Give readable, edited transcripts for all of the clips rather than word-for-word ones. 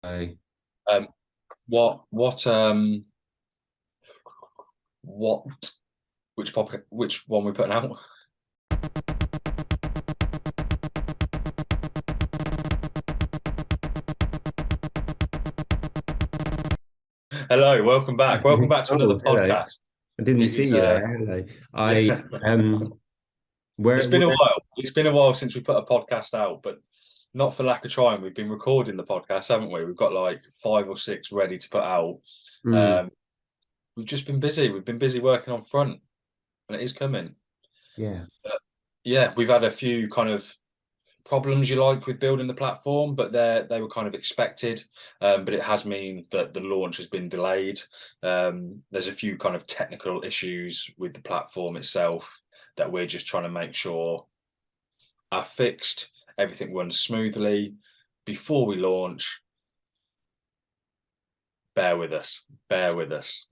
So, Um, what, which one we putting out? Hello, welcome back. Welcome back to another oh, hello. podcast. I didn't It see is, you there. Hello. yeah, I it's where been a while. It's been a while since we put a podcast out, but not for lack of trying. We've been recording the podcast, haven't we? We've got like 5 or 6 ready to put out. mm, Um, we've just been busy. We've been busy working on front, and it is coming. yeah. But yeah, we've had a few kind of problems you like with building the platform, but they were kind of expected. But it has mean that the launch has been delayed. There's a few kind of technical issues with the platform itself that we're just trying to make sure are fixed. Everything runs smoothly before we launch. Bear with us. Bear with us.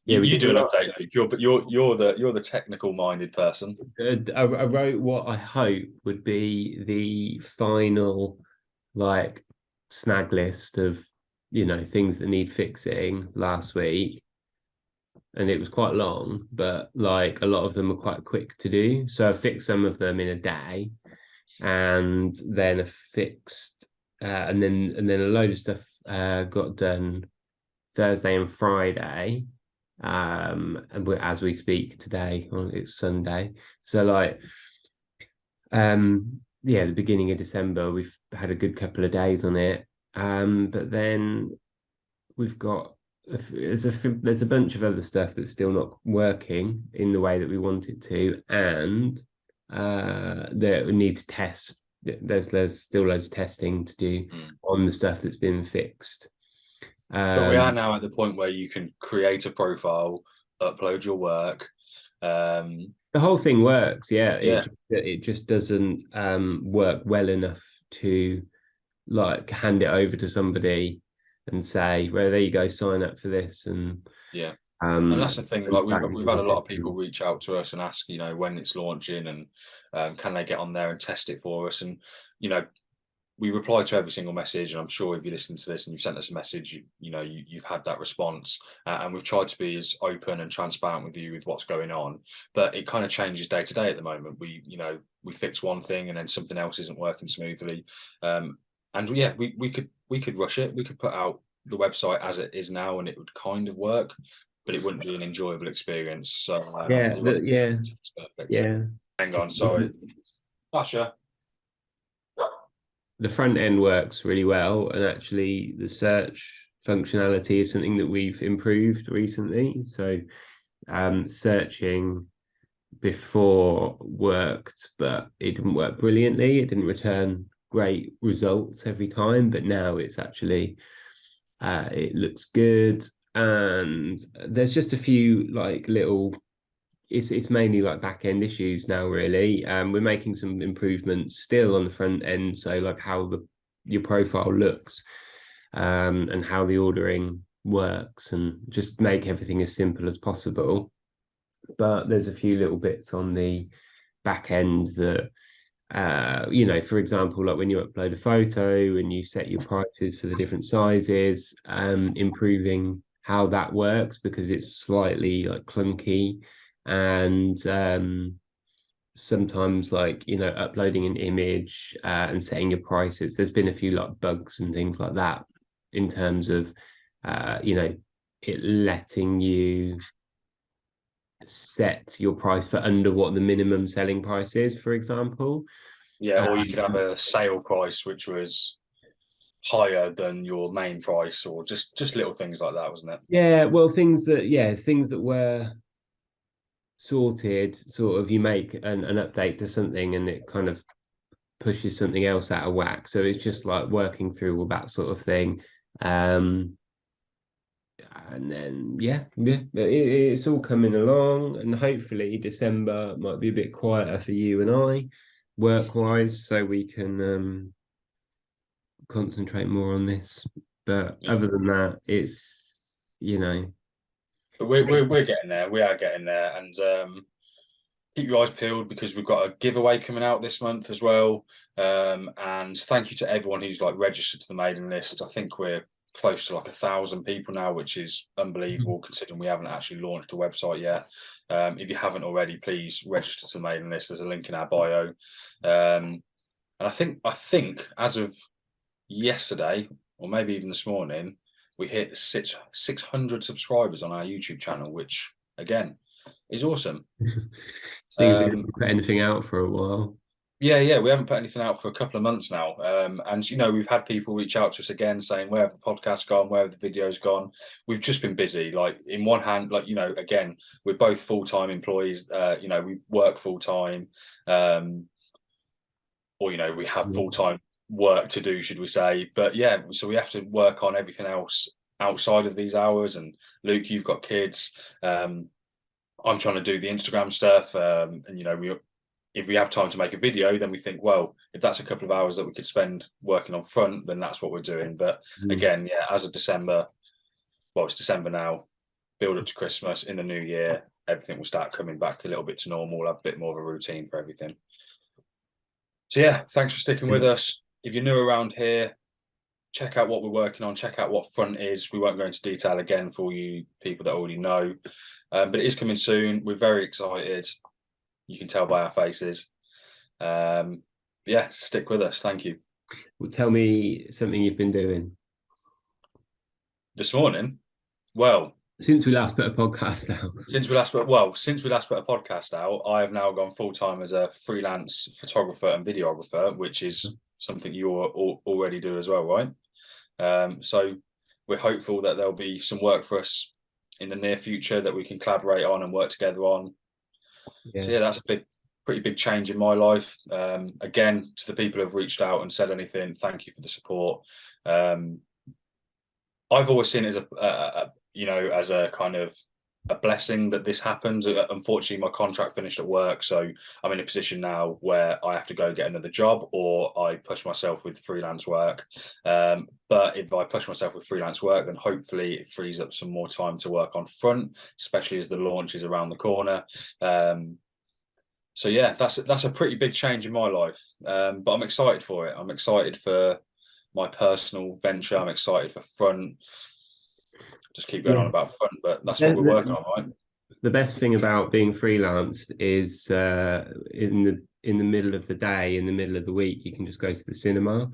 Yeah, we You did do a an lot. update, Luke. You're the technical minded person. I wrote what I hope would be the final like snag list of things that need fixing last week, and it was quite long, but like a lot of them are quite quick to do. So I fixed some of them in a day, and then a fixed and then a load of stuff got done Thursday and Friday. And as we speak today, it's Sunday. So like, yeah, the beginning of December, we've had a good couple of days on it. But then we've got there's a bunch of other stuff that's still not working in the way that we want it to, and that we need to test. There's still loads of testing to do Mm. on the stuff that's been fixed. But we are Um, now at the point where you can create a profile, upload your work. Um, the whole thing works, yeah. yeah, It just doesn't work well enough to like hand it over to somebody and say, well, there you go, sign up for this, yeah. And um that's the thing. and Like start we've using had the a lot of people system. reach out to us and ask, when it's launching and can they get on there and test it for us. And you know, we reply to every single message. And I'm sure if you listen to this and you've sent us a message, you've had that response. And we've tried to be as open and transparent with you with what's going on. But it kind of changes day to day at the moment. We fix one thing and then something else isn't working smoothly. And yeah, we could rush it. We could put out the website as it is now and it would kind of work, but it wouldn't be an enjoyable experience. So Yeah, we won't yeah, it's perfect. yeah. Hang on, sorry. Sasha. The front end works really well, and actually the search functionality is something that we've improved recently. So searching before worked, but it didn't work brilliantly. It didn't return great results every time, but now it's actually it looks good. And there's just a few like little it's mainly like back end issues now, really. We're making some improvements still on the front end, so like how the your profile looks, and how the ordering works, and just make everything as simple as possible. But there's a few little bits on the back end that for example, like when you upload a photo and you set your prices for the different sizes, improving how that works because it's slightly like clunky, and sometimes like uploading an image and setting your prices. There's been a few like bugs and things like that in terms of it letting you set your price for under what the minimum selling price is, for example. Yeah, or you could have Um, a sale price which was higher than your main price, or just little things like that, wasn't it? yeah, well, things that were sorted, sort of you make an update to something and it kind of pushes something else out of whack. So it's just like working through all that sort of thing. Um, and then it's all coming along, and hopefully December might be a bit quieter for you and I, work wise, so we can concentrate more on this. But Yeah. other than that, it's But we're getting there. We are getting there, and keep your eyes peeled because we've got a giveaway coming out this month as well. And thank you to everyone who's like registered to the mailing list. I think we're close to like 1,000 people now, which is unbelievable considering we haven't actually launched a website yet. If you haven't already, please register to the mailing list. There's a link in our bio. And I think as of yesterday, or maybe even this morning, we hit 600 subscribers on our YouTube channel, which again is awesome. Seems we haven't put anything out for a while. Yeah, we haven't put anything out for a couple of months now. And you know, we've had people reach out to us again saying, where have the podcasts gone? Where have the videos gone? We've just been busy. Like, in one hand, like, you know, again, we're both full-time employees. You know, we work full-time, or, you know, we have full-time work to do, should we say. But yeah, so we have to work on everything else outside of these hours. And Luke, you've got kids. I'm trying to do the Instagram stuff. And, you know, if we have time to make a video, then we think, well, if that's a couple of hours that we could spend working on front, then that's what we're doing. But again, yeah, as of December, well, it's December now, build up to Christmas, in the new year, everything will start coming back a little bit to normal. We'll have a bit more of a routine for everything. So yeah, thanks for sticking with us. If you're new around here, check out what we're working on, check out what front is. We won't go into detail again for you people that already know, but it is coming soon. We're very excited. You can tell by our faces. Yeah, stick with us. Thank you. Well, tell me something you've been doing This morning, well, since we last put a podcast out. Since we last put a podcast out, I have now gone full time as a freelance photographer and videographer, which is something you already do as well, right? So we're hopeful that there'll be some work for us in the near future that we can collaborate on and work together on. So yeah, that's a pretty big change in my life. Again, to the people who've reached out and said anything, thank you for the support. I've always seen it as as a kind of a blessing that this happened. Unfortunately, my contract finished at work, so I'm in a position now where I have to go get another job, or I push myself with freelance work. But if I push myself with freelance work, then hopefully it frees up some more time to work on front, especially as the launch is around the corner. So yeah, that's a pretty big change in my life, but I'm excited for it. I'm excited for my personal venture. I'm excited for front. Just keep going on about front, but that's what we're working on, right? The best thing about being freelance is in the middle of the day, in the middle of the week, you can just go to the cinema.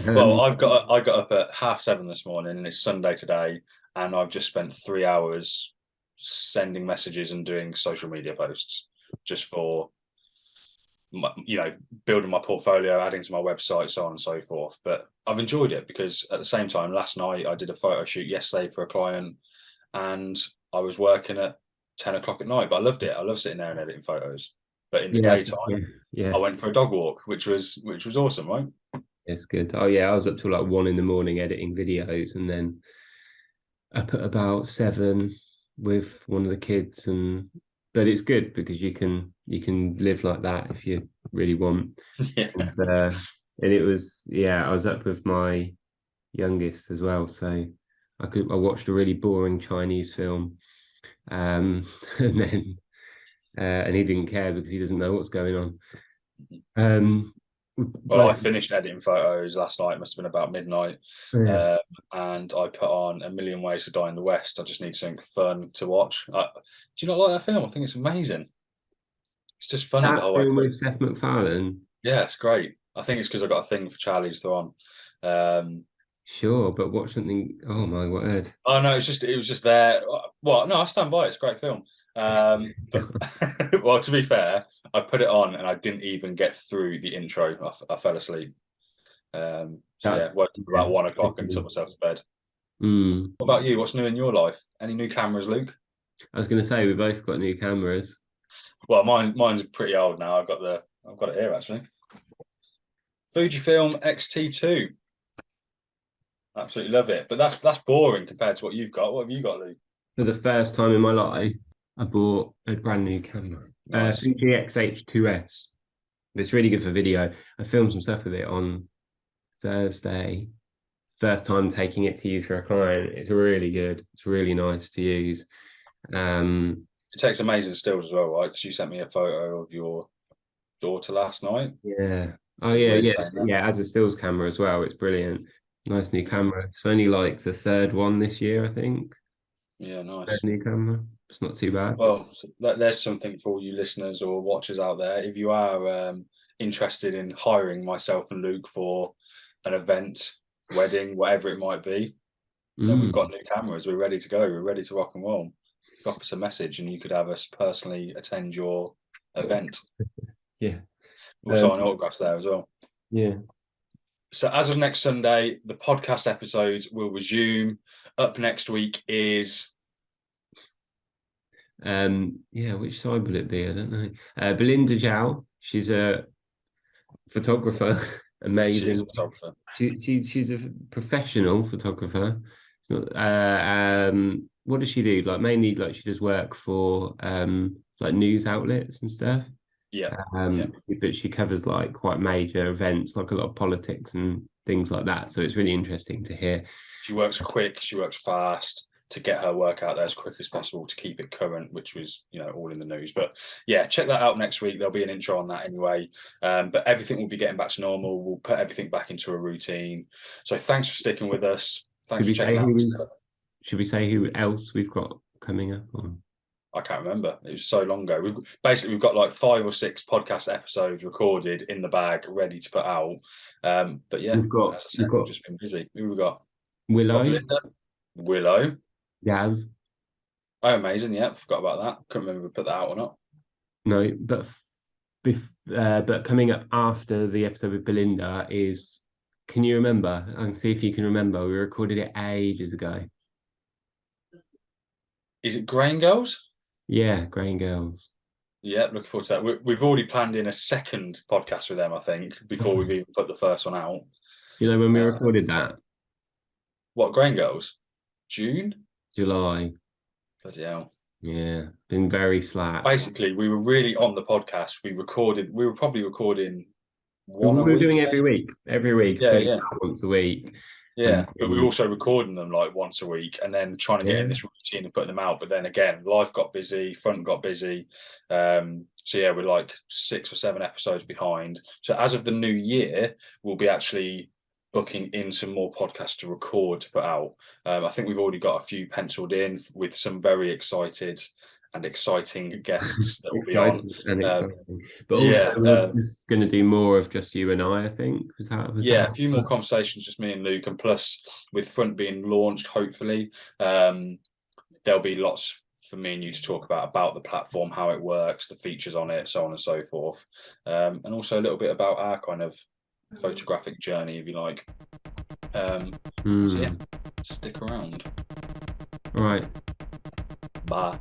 Well, I got up at 7:30 this morning, and it's Sunday today, and I've just spent 3 hours sending messages and doing social media posts just for building my portfolio, adding to my website, so on and so forth. But I've enjoyed it because at the same time, last night I did a photo shoot yesterday for a client, and I was working at 10 o'clock at night, but I loved it. I love sitting there and editing photos. But in the daytime, I went for a dog walk, which was awesome, right? It's good. Oh yeah, I was up till like 1 a.m. editing videos, and then up at about 7 with one of the kids. But it's good because you can live like that if you really want. Yeah. And it was, I was up with my youngest as well, so I watched a really boring Chinese film, and then and he didn't care because he doesn't know what's going on. Well, I finished editing photos last night. It must have been about midnight. And I put on A Million Ways to Die in the West. I just need something fun to watch. Do you not like that film? I think it's amazing. It's just funny the whole way through. With Seth MacFarlane. Yeah, it's great. I think it's because I got a thing for Charlize Theron. Sure, but watch something. Oh my word! Oh no, it was just there. Well, no, I stand by it. It's a great film. But well, to be fair, I put it on and I didn't even get through the intro. I fell asleep. So yeah, woke up about 1 o'clock and took myself to bed. What about you? What's new in your life? Any new cameras, Luke? I was going to say we both got new cameras. Well, mine's pretty old now. I've got it here actually. Fujifilm X-T2. Absolutely love it, but that's boring compared to what you've got. What have you got, Luke? For the first time in my life, I bought a brand new camera. Nice. Fuji X-H2S. It's really good for video. I filmed some stuff with it on Thursday. First time taking it to use for a client. It's really good. It's really nice to use. It takes amazing stills as well, right? Because you sent me a photo of your daughter last night. Yeah. Oh Is it yeah, weird yeah, saying that? yeah. As a stills camera as well, it's brilliant. Nice new Mm. camera. It's only like the third one this year, I think. Yeah, Third nice. new camera. It's not too bad. Well, so there's something for all you listeners or watchers out there. If you are interested in hiring myself and Luke for an event, wedding, whatever it might be, then we've got Mm. new cameras. We're ready to go. We're ready to rock and roll. Drop us a message and you could have us personally attend your event. Yeah. We'll Um, sign autographs there as well. yeah. So as of next Sunday, the podcast episodes will resume. Up next week is Yeah, which side will it be? I don't know. Belinda Jiao, she's a photographer, she is amazing. a photographer. She's a professional photographer. What does she do? Like mainly like she does work for like news outlets and stuff. Yeah, yeah. But she covers like quite major events, like a lot of politics and things like that. So it's really interesting to hear. She works quick. She works fast to get her work out there as quick as possible to keep it current, which was, all in the news. But yeah, check that out next week. There'll be an intro on that anyway. But everything will be getting back to normal. We'll put everything back into a routine. So thanks for sticking with us. Should Thanks for we say checking out. should we say who else we've got coming up? Or? I can't remember. It was so long ago. We've got like 5 or 6 podcast episodes recorded in the bag, ready to put out. But yeah, We've got as I said, we've we've got just been busy. Who we got? Got Willow, Belinda, Willow. Yaz. Oh, amazing! Yeah, forgot about that. Couldn't remember if we put that out or not. No, but coming up after the episode with Belinda is. Can you remember? I can see if you can remember. We recorded it ages ago. Is it Grain Girls? Yeah, Grain Girls. Yeah, looking forward to that. We've already planned in a second podcast with them, I think, before we've even put the first one out. Do you know when we Uh, recorded that? what Grain Girls? June? July. Bloody hell. Yeah, been very slack. Basically, we were really on the podcast. We were probably recording We one a were doing week. every week, Yeah, putting yeah. out once a week. Yeah, And but we were also recording them like once a week and then trying to get in yeah, this routine and putting them out. But then again, life got busy, front got busy. So yeah, we're like 6 or 7 episodes behind. So as of the new year, we'll be actually booking in some more podcasts to record to put out. I think we've already got a few penciled in with some very excited and exciting guests that will be on. exciting and exciting. But also, Yeah, we're just going to do more of just you and I think. Was yeah, that? a few more conversations, just me and Luke, and plus with Front being launched, hopefully, there'll be lots for me and you to talk about the platform, how it works, the features on it, so on and so forth, and also a little bit about our kind of photographic journey, if you like. So yeah, stick around. All right. Bye.